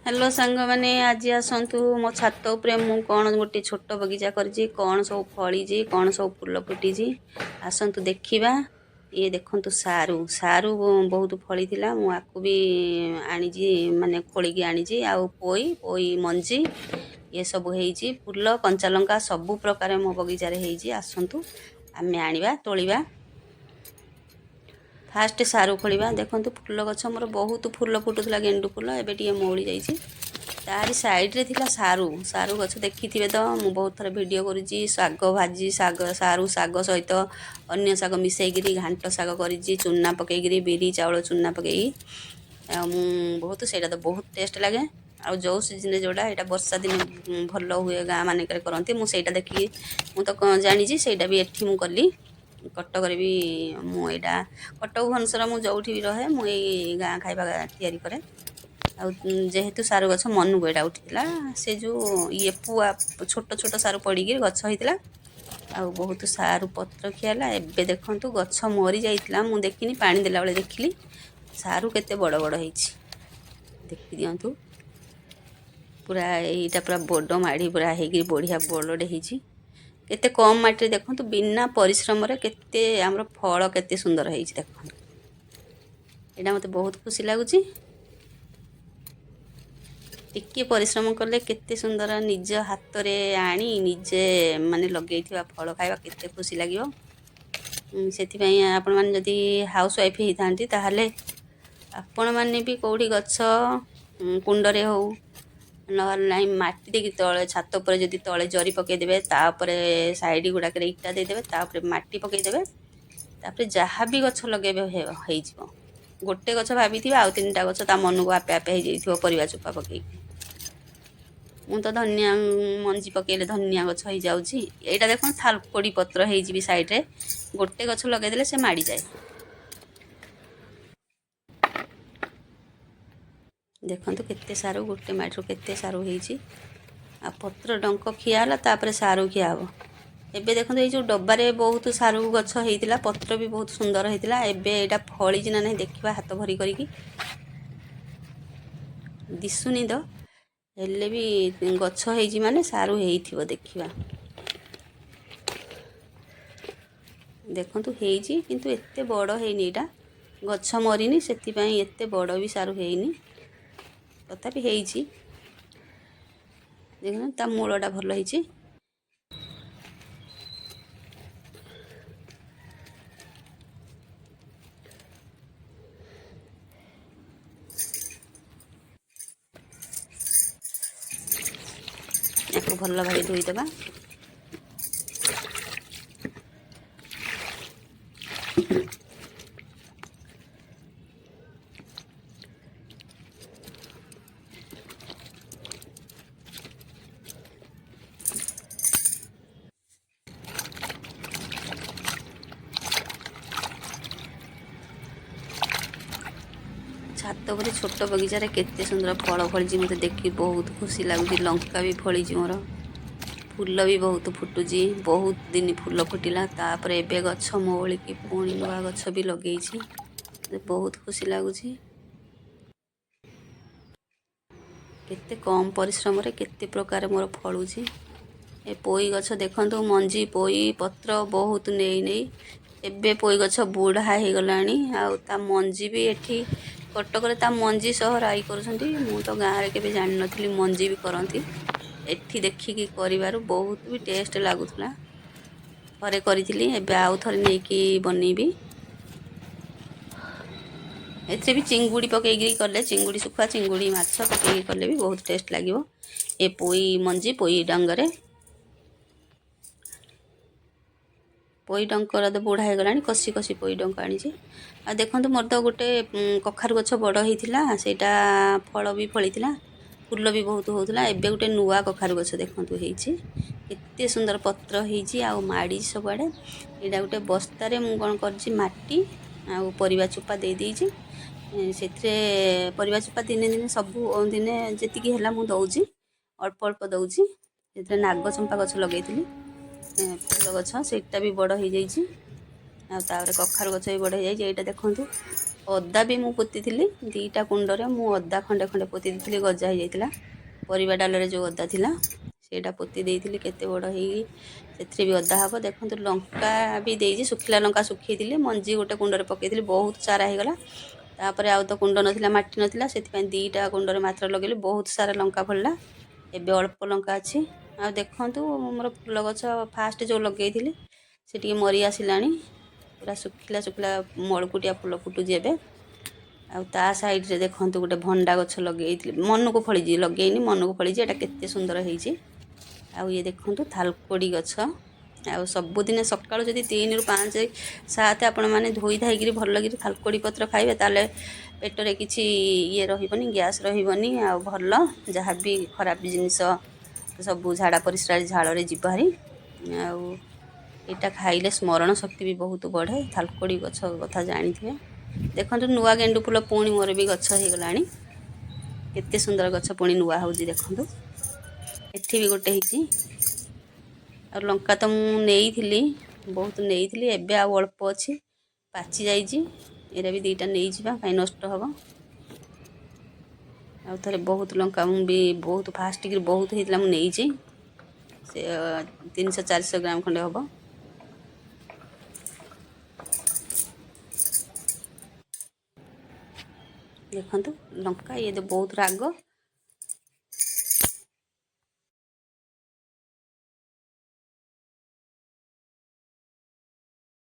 Hello सांग मैंने आज आसतु मो छात उपरे मु कौन गोटे छोट बगीचा करी कौन सब फली कौन सब फूल फुटी आसतु देखा। ये देखु सारू सारू बहुत फली मुझे भी आनी माने खोलिकी आनी आउ पोई पोई मंजी ये सब हो फूल कंचा लंका सबु प्रकार मो बगीचार आसतु आमे आनिबा तोलिबा। फास्ट सारू खोलिबा देखु फूल गछ मोर बहुत फूल फुटुला गेंडु फूल एबे टिके मौली जाइए तारी साइड रे थिला सारू सारू गछ देखिथिबे तो मु बहुत थर वीडियो करूची साग भाजी साग सारू साग सहित अन्य साग मिसेइगिरी घांट साग करिची चूना पकेइगिरी बिरी चाउल चूना पकेई मु बहुत सेटा तो बहुत टेस्ट लागे। आ जो सीजन जोड़ा यहाँ वर्षा दिन भल हुए गाँ मानक करती मुझा देखिए मु तो जानी सेटा भी एठी मु कली कटक भी मुझा कटक भुवनेश्वर मु जो भी रहे मुझे गाँ खाଇବା तैयारी करे। जेहेतु सारू गछ मनू एटा उठीला से जो ये पुआ छोट छोट सारू पड़ी गछ होता आ बहुत सारू पत्र खियाला। एबे देखंतु गछ मरी जाइतिला मु देखिनी पानी देला बेले देखिली सारू केते बड़ बड़ होईछि देखि दियंतु पूरा एटा पूरा बड़ माड़ी पूरा हेगी बढ़िया बड़े होईछि केते कम माटी देखंतु बिना परिश्रम रे केते हमर फल केते सुंदर होईछि देखंतु एटा मते बहुत खुशी लागुछि। टिके परिश्रम कले केते सुंदर निज हाथ रे आनी निजे माने लगेइथिबा फल खाइबा केते खुशी लागियो। सेति आपण माने जदि हाउस वाइफ ही थांती ताहले आपण माने भी कोठी गछ कुंडरे हो नहल नाही माटी देकी तळे छात ऊपर जदि तळे जरी पके देबे तापरे साइड गुडाक रे इटा दे देबे तापरे माटी पके देबे तापरे जहा भी गछ लगेबे हेइ जिवो गोटे गछ भाबिथिबा आ तीनटा गछ ता मन को आपे आपे हेइ जइथिबो परिवा चोपा पके मु तो धनिया मंजी पकेले धनिया गछ हो जाउची। एटा देखो थालकोड़ी पत्र हेइ जिवि साइड रे गोटे गछ लगे देले से माडी जाए देखंतु केते सारू गोटे माटरू केते सारू हेइची आ पत्र डंक खियाला तापरे सारू खियाबो। एबे देखंतु ए जो डब्बारे बहुत सारू गछ हेइतिला पत्र भी बहुत सुंदर हेइतिला एबे एटा फळी जिना नै देखिबा हाथ भरी करिकी दिसुनी द हेले भी गछ हेइची माने सारू हेइथिबो देखिबा देखंतु हेइची किंतु एते बड़ हेइनी एटा गछ मरिनी सेति पई एते बड़ भी सारू हेइनी तथापि हेइची देखन ता मूलटा भल हेइची। याको भल भाबे धोई देबा छात पर छोट बगीचार केते सुंदर फल फली मत देखी बहुत खुशी लगुच। लंका भी फली मोर फूल भी बहुत फुटुची बहुत दिन फूल फुटिला तापर एबे गछ मौलिकी पुणी नुआ गछ भी लगे बहुत खुशी लगुच। केते कम परिश्रम रे केते प्रकार मोर फलुची ए पोई गछ देखंतु मंजी पोई पत्र बहुत नेई नेई एबे पोई गछ बुढ़ा हे गलानी आ ता मंजी भी एठी कटक रे ता मंजी सह राई करछंती मु तो गाँ रे केबे जानि नथली मंजी भी करंती एठी देखिकी करिवारु बहुत भी टेस्ट लागुथला थरे करिथिली एबे आउ थरे नेकी बनेबी एथे भी चिंगुड़ी पकेगी कले चिंगुड़ी सुखा चिंगुड़ी माछ पकेगी कले भी बहुत टेस्ट लागिवो। ए पोई मंजी पोई डंगरे पोई डंकर तो बुढ़ा हो गलानी कसी कसी पोई डंक आनी आ देखो मोर तो गोटे कखारु गछ बड़ होता सेटा फल भी फली फूल भी बहुत होता एबे गोटे नुआ कखारु गछ देखु केते सुंदर पत्र होती आ माड़ी सबुआड़े यहाँ गोटे बस्तार मु कौन कर परिवा चोपा दे देइछि से परिवा चोपा दिने दिने सबू दिने जी है मुझे दौची अल्प अल्प दौची से नाग चंपा गछ लगे फूल गछ सेटा भी बड़ हो जाइए तापर कखारु गछ भी बढ़े जाइए। यहाँ देखूँ अदा भी मुझे पोती दीटा कुंडरे मु अदा खंडे खंडे पोती दी गजा हो जाता परिवा डालरे जो अदा थिला सेटा पोती देइथिली केते बड़ हो से भी अदा हम। देखो लंका भी देइछि सुखिला लंका सुखी मंजी गोटे कुंडरे पकईली बहुत सारा हो गला। तापर आउ तो कुंड नाला माटी नाला से दीटा कुंडरे मात्र लगे बहुत सारा लंका फलला। एबे अल्प लंका अच्छी आ देखु मोर फूल गछ फास्ट जो लगे से मरी आसला पूरा सुखिला सुखिला मलकुटिया फूल फुटुची एबे। ता साइड रे देखो गोटे भंडा गछ लगे मन को फली लगे मन को फली केते सुंदर होइछि। ये देखो थालकोड़ी गछ आ सबुदिन सकाळु जदि 3 ରୁ 5 7 आपण मैंने धोई धाई भल लगी थालकोड़ी पत्र खाइबे ताले पेटरे किछि ये रहिबनी गैस रहिबनी आ भल जहाँ भी खराब जिनिस सब झाड़ा परिस्रा झाड़ रे जीवारी आटा खाइले स्मरण शक्ति भी बहुत बढ़े। थालकोड़ी गछ कथा जानी थे। देखो नुआ गेंडु फूल पुणी मोर भी गछ हो गला केते सुंदर गछ पुणी नुआ हो। देखो एठी भी गोटे हिची और लंका तो मुझे बहुत नहीं एबे आ अल्प अच्छी पाची जाइए। एरा भी दीटा नहीं जावा कहीं नष्ट हम। आ थे बहुत लंका मु भी बहुत फास्ट कि बहुत होता मुझे से 300-400 ग्राम खंडे हम। देखो लंका ये तो बहुत राग